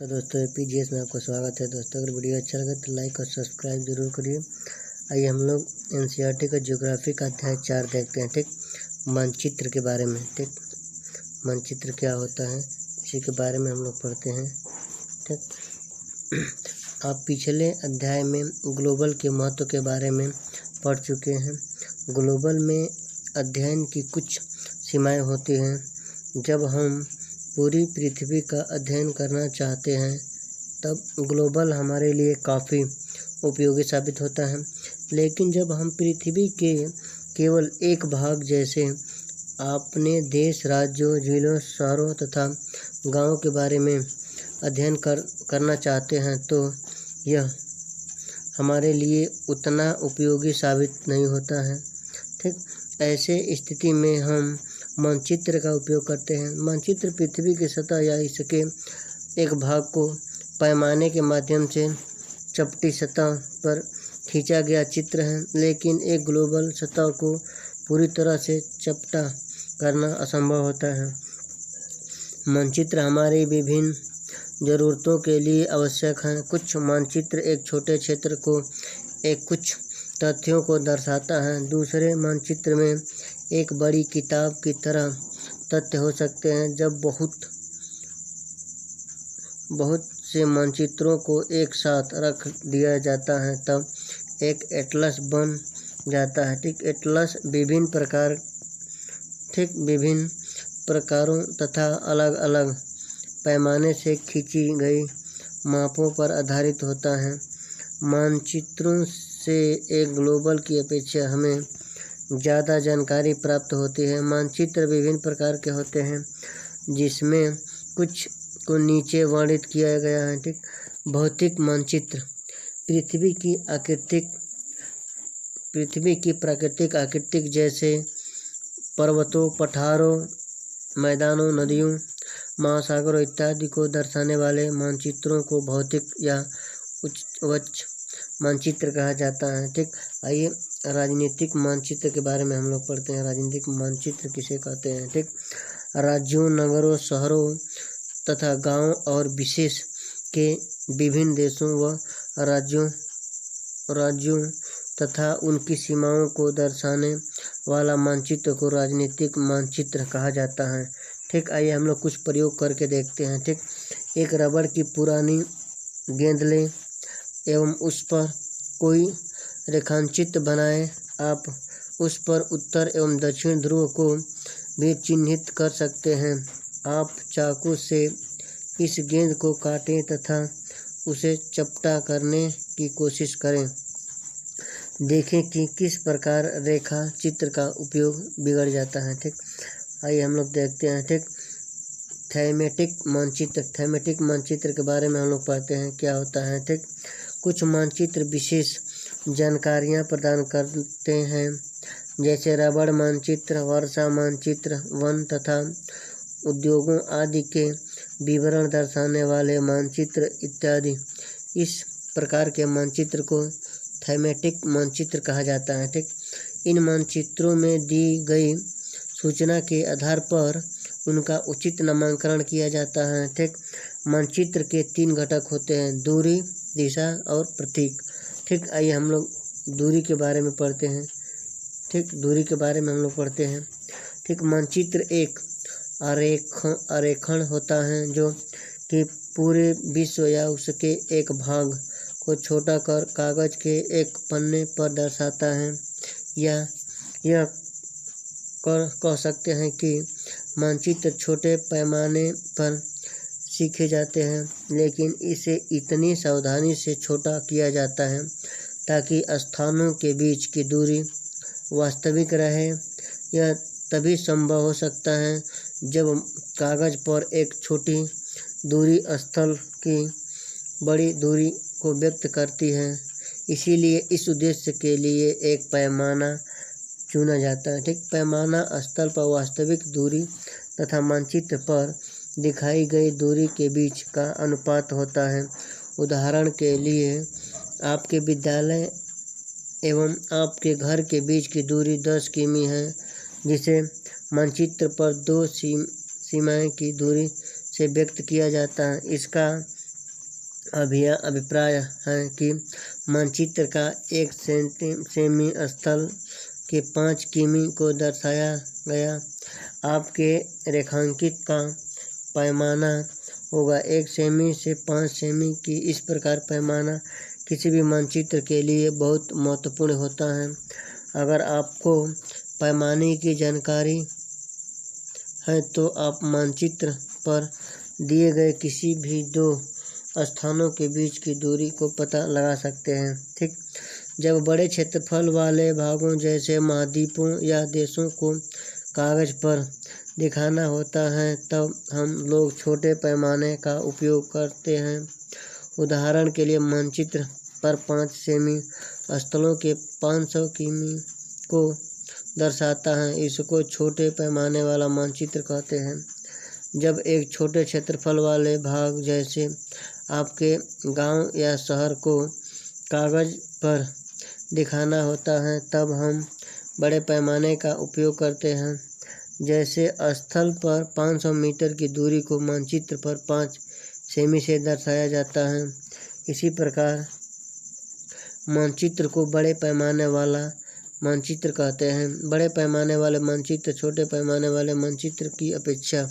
तो दोस्तों पीजीएस में आपका स्वागत है। दोस्तों अगर वीडियो अच्छा लगे तो लाइक और सब्सक्राइब जरूर करिए। आइए हम लोग एनसीईआरटी का ज्योग्राफी का अध्याय 4 देखते हैं। ठीक, मानचित्र के बारे में। ठीक, मानचित्र क्या होता है इसी के बारे में हम लोग पढ़ते हैं। ठीक, आप पिछले अध्याय में ग्लोबल के महत्व के बारे में पढ़ चुके हैं। ग्लोबल में अध्ययन की कुछ सीमाएं होती हैं। जब हम पूरी पृथ्वी का अध्ययन करना चाहते हैं तब ग्लोबल हमारे लिए काफ़ी उपयोगी साबित होता है। लेकिन जब हम पृथ्वी के केवल एक भाग जैसे अपने देश, राज्यों, जिलों, शहरों तथा गांवों के बारे में अध्ययन करना चाहते हैं तो यह हमारे लिए उतना उपयोगी साबित नहीं होता है। ठीक, ऐसे स्थिति में हम मानचित्र का उपयोग करते हैं। मानचित्र पृथ्वी की सतह या इसके एक भाग को पैमाने के माध्यम से चपटी सतह पर खींचा गया चित्र है, लेकिन एक ग्लोबल सतह को पूरी तरह से चपटा करना असंभव होता है। मानचित्र हमारी विभिन्न ज़रूरतों के लिए आवश्यक हैं। कुछ मानचित्र एक छोटे क्षेत्र को कुछ तथ्यों को दर्शाता है। दूसरे मानचित्र में एक बड़ी किताब की तरह तथ्य हो सकते हैं। जब बहुत से मानचित्रों को एक साथ रख दिया जाता है तब एक एटलस बन जाता है। ठीक, एटलस विभिन्न प्रकारों तथा अलग अलग पैमाने से खींची गई मापों पर आधारित होता है। मानचित्रों से एक ग्लोबल की अपेक्षा हमें ज़्यादा जानकारी प्राप्त होती है। मानचित्र विभिन्न प्रकार के होते हैं जिसमें कुछ को नीचे वर्णित किया गया है। ठीक, भौतिक मानचित्र पृथ्वी की प्राकृतिक आकृति जैसे पर्वतों, पठारों, मैदानों, नदियों, महासागरों इत्यादि को दर्शाने वाले मानचित्रों को भौतिक या उच्च मानचित्र कहा जाता है। ठीक, आइए राजनीतिक मानचित्र के बारे में हम लोग पढ़ते हैं। राजनीतिक मानचित्र किसे कहते हैं? ठीक, राज्यों, नगरों, शहरों तथा गांवों और विशेष के विभिन्न देशों व राज्यों तथा उनकी सीमाओं को दर्शाने वाला मानचित्र को राजनीतिक मानचित्र कहा जाता है। ठीक, आइए हम लोग कुछ प्रयोग करके देखते हैं। ठीक, एक रबड़ की पुरानी गेंद लें एवं उस पर कोई रेखाचित्र बनाएं। आप उस पर उत्तर एवं दक्षिण ध्रुव को भी चिन्हित कर सकते हैं। आप चाकू से इस गेंद को काटें तथा उसे चपटा करने की कोशिश करें। देखें कि किस प्रकार रेखा चित्र का उपयोग बिगड़ जाता है। ठीक, आइए हम लोग देखते हैं। ठीक, थैमेटिक मानचित्र के बारे में हम लोग पढ़ते हैं क्या होता है। ठीक, कुछ मानचित्र विशेष जानकारियां प्रदान करते हैं जैसे रबड़ मानचित्र, वर्षा मानचित्र, वन तथा उद्योगों आदि के विवरण दर्शाने वाले मानचित्र इत्यादि। इस प्रकार के मानचित्र को थैमेटिक मानचित्र कहा जाता है। ठीक, इन मानचित्रों में दी गई सूचना के आधार पर उनका उचित नामकरण किया जाता है। ठीक, मानचित्र के 3 घटक होते हैं: दूरी, दिशा और प्रतीक। ठीक, आइए हम लोग दूरी के बारे में पढ़ते हैं। ठीक, मानचित्र एक आरेखण होता है जो कि पूरे विश्व या उसके एक भाग को छोटा कर कागज के एक पन्ने पर दर्शाता है। यह कह सकते हैं कि मानचित्र छोटे पैमाने पर सीखे जाते हैं, लेकिन इसे इतनी सावधानी से छोटा किया जाता है ताकि स्थानों के बीच की दूरी वास्तविक रहे। यह तभी संभव हो सकता है जब कागज पर एक छोटी दूरी स्थल की बड़ी दूरी को व्यक्त करती है। इसीलिए इस उद्देश्य के लिए एक पैमाना चुना जाता है। ठीक, पैमाना स्थल पर वास्तविक दूरी तथा मानचित्र पर दिखाई गई दूरी के बीच का अनुपात होता है। उदाहरण के लिए आपके विद्यालय एवं आपके घर के बीच की दूरी 10 किमी है, जिसे मानचित्र पर 2 सीमाएं की दूरी से व्यक्त किया जाता है। इसका अभिप्राय है कि मानचित्र का एक सेमी स्थल के 5 किमी को दर्शाया गया। आपके रेखांकित का पैमाना होगा 1 सेमी से 5 सेमी की। इस प्रकार पैमाना किसी भी मानचित्र के लिए बहुत महत्वपूर्ण होता है। अगर आपको पैमाने की जानकारी है तो आप मानचित्र पर दिए गए किसी भी 2 स्थानों के बीच की दूरी को पता लगा सकते हैं। ठीक, जब बड़े क्षेत्रफल वाले भागों जैसे महाद्वीपों या देशों को कागज पर दिखाना होता है तब हम लोग छोटे पैमाने का उपयोग करते हैं। उदाहरण के लिए मानचित्र पर 5 सेमी स्थलों के 500 किमी को दर्शाता है। इसको छोटे पैमाने वाला मानचित्र कहते हैं। जब एक छोटे क्षेत्रफल वाले भाग जैसे आपके गांव या शहर को कागज पर दिखाना होता है तब हम बड़े पैमाने का उपयोग करते हैं। जैसे स्थल पर 500 मीटर की दूरी को मानचित्र पर 5 सेमी से दर्शाया जाता है। इसी प्रकार मानचित्र को बड़े पैमाने वाला मानचित्र कहते हैं। बड़े पैमाने वाले मानचित्र छोटे पैमाने वाले मानचित्र की अपेक्षा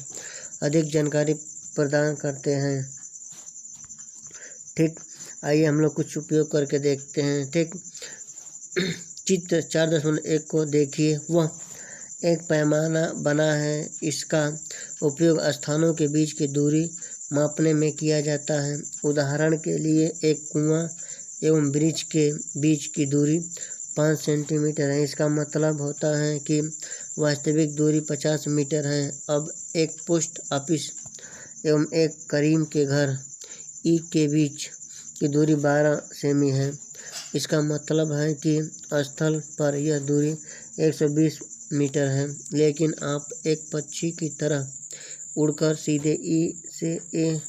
अधिक जानकारी प्रदान करते हैं। ठीक, आइए हम लोग कुछ उपयोग करके देखते हैं। ठीक, चित्र 4.1 को देखिए। वह एक पैमाना बना है। इसका उपयोग स्थानों के बीच की दूरी मापने में किया जाता है। उदाहरण के लिए एक कुआं एवं ब्रिज के बीच की दूरी 5 सेंटीमीटर है। इसका मतलब होता है कि वास्तविक दूरी 50 मीटर है। अब एक पोस्ट ऑफिस एवं एक करीम के घर ई के बीच की दूरी 12 सेमी है। इसका मतलब है कि स्थल पर यह दूरी 120 मीटर है। लेकिन आप एक पक्षी की तरह उड़कर सीधे ई से ए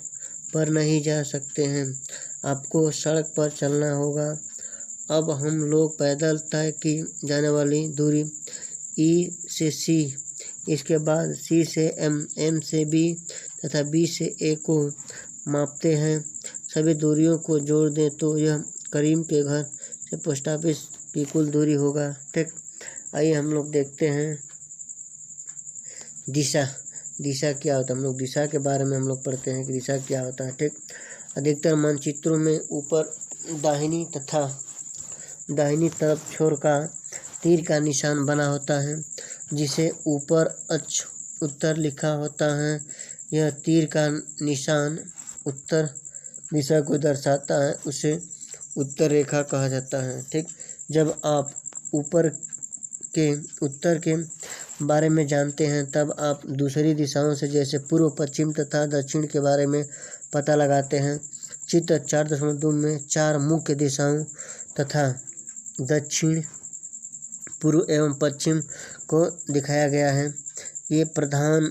पर नहीं जा सकते हैं, आपको सड़क पर चलना होगा। अब हम लोग पैदल तय की जाने वाली दूरी ई से सी, इसके बाद सी से एम, एम से बी तथा बी से ए को मापते हैं। सभी दूरियों को जोड़ दें तो यह करीम के घर से पोस्ट ऑफिस की कुल दूरी होगा। ठीक, आइए हम लोग देखते हैं दिशा। दिशा क्या होता है? हम लोग दिशा के बारे में हम लोग पढ़ते हैं कि दिशा क्या होता है। ठीक, अधिकतर मानचित्रों में ऊपर दाहिनी तरफ छोर का तीर का निशान बना होता है जिसे ऊपर अक्ष उत्तर लिखा होता है। यह तीर का निशान उत्तर दिशा को दर्शाता है, उसे उत्तर रेखा कहा जाता है। ठीक, जब आप उत्तर के बारे में जानते हैं तब आप दूसरी दिशाओं से जैसे पूर्व, पश्चिम तथा दक्षिण के बारे में पता लगाते हैं। चित्र 4.2 में 4 मुख्य दिशाओं तथा दक्षिण, पूर्व एवं पश्चिम को दिखाया गया है। ये प्रधान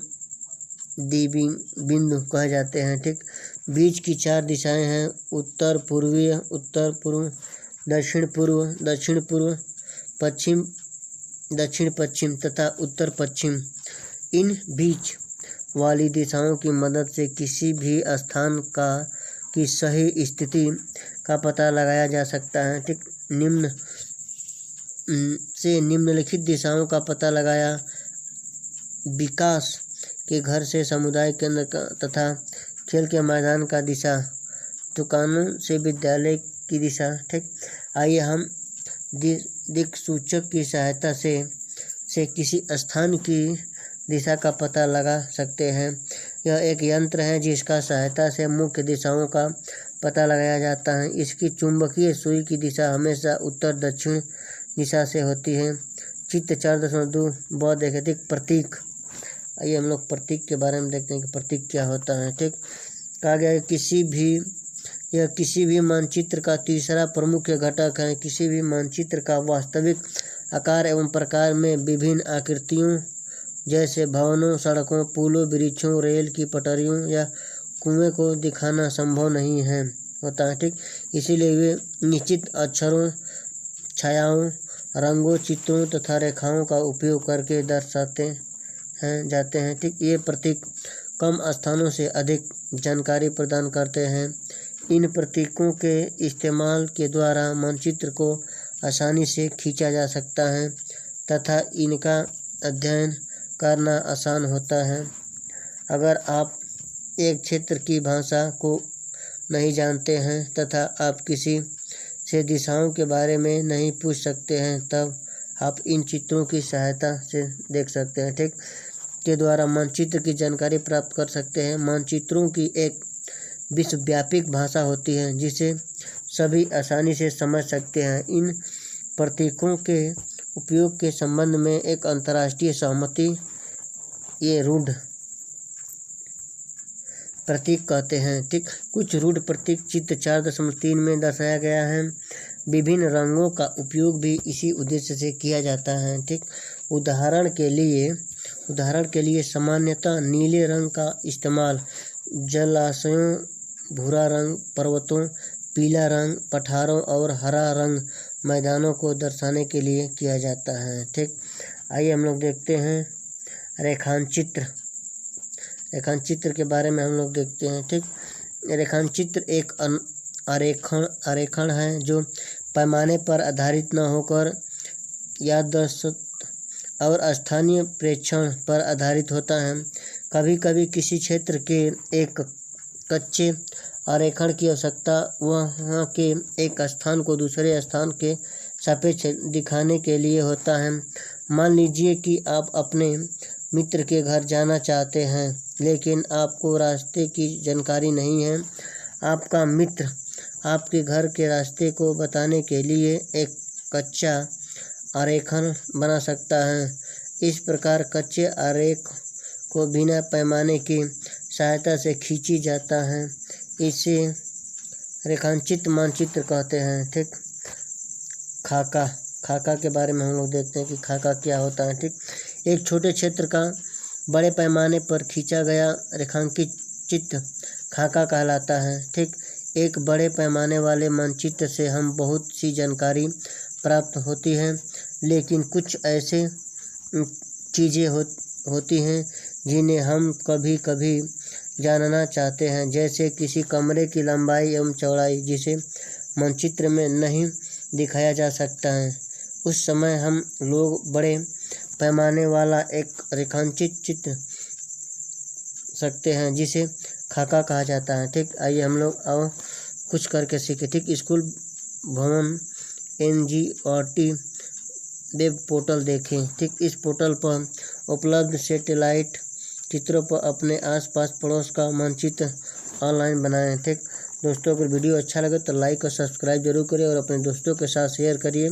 बिंदु कहे जाते हैं। ठीक, बीच की 4 दिशाएं हैं उत्तर पूर्वीय, उत्तर पूर्व, दक्षिण पूर्व, दक्षिण पूर्व, पश्चिम, दक्षिण पश्चिम तथा उत्तर पश्चिम। इन बीच वाली दिशाओं की मदद से किसी भी स्थान की सही स्थिति का पता लगाया जा सकता है। ठीक, निम्नलिखित दिशाओं का पता लगाया विकास के घर से समुदाय केंद्र का तथा खेल के मैदान का दिशा, दुकानों से विद्यालय की दिशा। ठीक, आइए हम दिक्सूचक की सहायता से किसी स्थान की दिशा का पता लगा सकते हैं। यह एक यंत्र है जिसका सहायता से मुख्य दिशाओं का पता लगाया जाता है। इसकी चुंबकीय सुई की दिशा हमेशा उत्तर दक्षिण दिशा से होती है। चित्र 4.2 बहुत अधिक प्रतीक। आइए हम लोग प्रतीक के बारे में देखते हैं कि प्रतीक क्या होता है। ठीक, कहा गया है यह किसी भी मानचित्र का तीसरा प्रमुख घटक है। किसी भी मानचित्र का वास्तविक आकार एवं प्रकार में विभिन्न आकृतियों जैसे भवनों, सड़कों, पुलों, वृक्षों, रेल की पटरियों या कुएं को दिखाना संभव नहीं होता है। ठीक, इसीलिए वे निश्चित अक्षरों, छायाओं, रंगों, चित्रों तथा रेखाओं का उपयोग करके दर्शाते जाते हैं। ठीक, ये प्रतीक कम स्थानों से अधिक जानकारी प्रदान करते हैं। इन प्रतीकों के इस्तेमाल के द्वारा मानचित्र को आसानी से खींचा जा सकता है तथा इनका अध्ययन करना आसान होता है। अगर आप एक क्षेत्र की भाषा को नहीं जानते हैं तथा आप किसी से दिशाओं के बारे में नहीं पूछ सकते हैं, तब आप इन चित्रों की सहायता से देख सकते हैं, ठीक, के द्वारा मानचित्र की जानकारी प्राप्त कर सकते हैं। मानचित्रों की एक विश्वव्यापी भाषा होती है जिसे सभी आसानी से समझ सकते हैं। इन प्रतीकों के उपयोग के संबंध में एक अंतर्राष्ट्रीय सहमति ये रूढ़ प्रतीक कहते हैं, ठीक। कुछ रूढ़ प्रतीक चित्र 4.3 में दर्शाया गया है। विभिन्न रंगों का उपयोग भी इसी उद्देश्य से किया जाता है, ठीक। उदाहरण के लिए सामान्यतः नीले रंग का इस्तेमाल जलाशयों, भूरा रंग पर्वतों, पीला रंग पठारों और हरा रंग मैदानों को दर्शाने के लिए किया जाता है, ठीक। आइए हम लोग देखते हैं रेखांचित्र के बारे में हम लोग देखते हैं, ठीक। रेखांचित्र एक आरेखण है जो पैमाने पर आधारित न होकर यादृच्छिक और स्थानीय प्रेक्षण पर आधारित होता है। कभी कभी किसी क्षेत्र के एक कच्चे आरेखण की आवश्यकता वहाँ के एक स्थान को दूसरे स्थान के सापेक्ष दिखाने के लिए होता है। मान लीजिए कि आप अपने मित्र के घर जाना चाहते हैं लेकिन आपको रास्ते की जानकारी नहीं है। आपका मित्र आपके घर के रास्ते को बताने के लिए एक कच्चा आरेखण बना सकता है। इस प्रकार कच्चे आरेख को बिना पैमाने की सहायता से खींची जाता है। इसे रेखांचित मानचित्र कहते हैं, ठीक। खाका के बारे में हम लोग देखते हैं कि खाका क्या होता है, ठीक। एक छोटे क्षेत्र का बड़े पैमाने पर खींचा गया रेखांकित चित्र खाका कहलाता है, ठीक। एक बड़े पैमाने वाले मानचित्र से हम बहुत सी जानकारी प्राप्त होती है, लेकिन कुछ ऐसे चीज़ें होती हैं जिन्हें हम कभी कभी जानना चाहते हैं, जैसे किसी कमरे की लंबाई एवं चौड़ाई जिसे मानचित्र में नहीं दिखाया जा सकता है। उस समय हम लोग बड़े पैमाने वाला एक रेखांकित चित्र सकते हैं जिसे खाका कहा जाता है, ठीक। आइए हम लोग अब कुछ करके सीखें, ठीक। स्कूल भवन NGERT वेब पोर्टल देखें, ठीक। इस पोर्टल पर उपलब्ध सैटेलाइट चित्रों पर अपने आसपास पड़ोस का मानचित्र ऑनलाइन बनाएं, ठीक। दोस्तों अगर वीडियो अच्छा लगे तो लाइक और सब्सक्राइब जरूर करिए और अपने दोस्तों के साथ शेयर करिए।